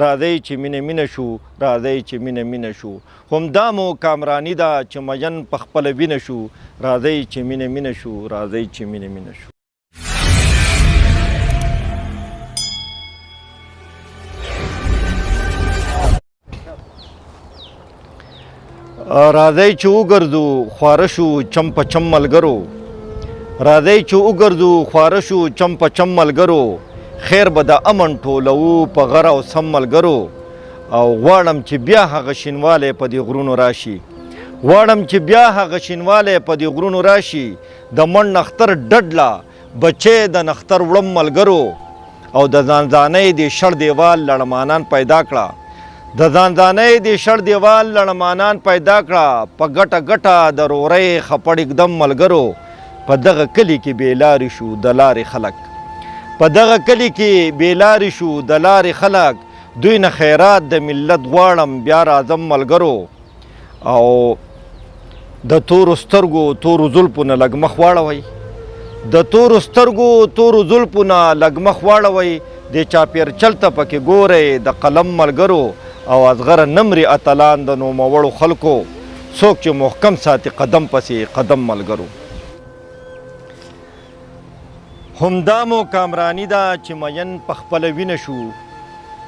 راځئ چې مینه مینه شو راځئ چې مینه مینه شو همدا مو کامراني ده چې مین په خپله وینه شو راځئ چې مینه مینه شو راځئ چې مینه مینه شو راځئ چې وګرځو خواره شو چم په چم ملګرو راځئ چې وګرځو خواره شو چم په چم ملګرو خیر به د امن ټولوو په غره او سم ملګرو او غواړم چې بیا هغه شینوالی په دې غرونو راشي غواړم چې بیا هغه شینوالی په دې غرونو راشي د مڼ نختر ډډله بچی د نختر وړم ملګرو او د ځانځانۍ د شړ دیوال لړمانان پیدا کړه د ځانځانۍ د شړ دیوال لړمانان پیدا کړه په ګټه ګټه د رورۍ خپړ اقدم ملګرو په دغه کلي کې بېلارې شو د لارې خلک په دغه کلي کې بېلارې شو د لارې خلک دوی نه خیرات د ملت غواړم بیا راځم ملګرو او د تورو سترګو تورو زلفو نه لږ مخ واړوئ د تورو سترګو تورو زلفو نه لږ مخ واړوئ د چاپېرچل ته پکې ګورئ د قلم ملګرو او ازغره نمرې اتلان د نوموړو خلکو څوک چې محکم ساتي قدم پسې قدم ملګرو همدا مو کامراني ده چې مین په خپله وینه شو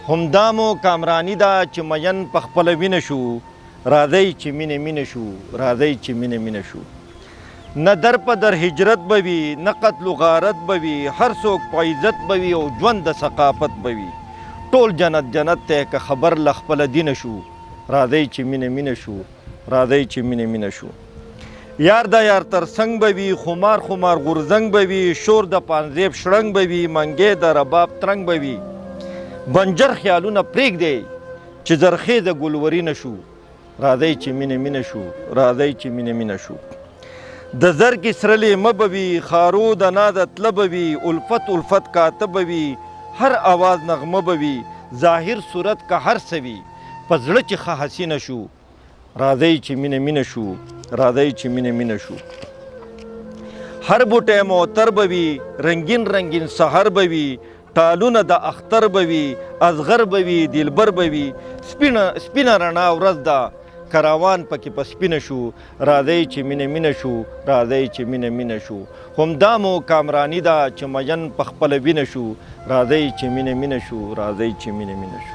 همدا مو کامراني ده چې مین په خپله وینه شو راځئ چې مینه مینه شو راځئ چې مینه مینه شو نه در په در هجرت به وي نه قتل و غارت به وي هر څوک په عزت به وي او ژوند د ثقافت به وي ټول جنت جنت دی که خبر له خپله دینه شو راځئ چې مینه مینه شو راځئ چې مینه مینه شو یار د یار تر څنګ به وي خمار خمار غورځنګ به وي شور د پانزیب شړنګ به وي منګې د رباب ترنګ به وي بنجر خیالونه پرېږدئ چې زرخیزه ګلورینه شو راځئ چې مینه مینه شو راځئ چې مینه مینه شو د زرګې سره لیمه به وي خارو د ناز تله به وي الفت الفت کاته به وي هر آواز نغمه به وي ظاهر صورت که هر څه وي په زړه چې ښه حسینه شو راځئ چې مینه مینه شو راځئ چې مینه مینه شو هر بوټی معطر به وي رنګین رنګین سحر به وي ټالونه د اختر به وي ازغر به وي دلبر به وي سپینه رڼا ورځ ده کراوان پکې په سپینه شو راځئ چې مینه مینه شو راځئ چې مینه مینه شو همدا مو کامراني ده چې مین په خپله وینه شو راځئ چې مینه مینه شو راځئ چې مینه مینه شو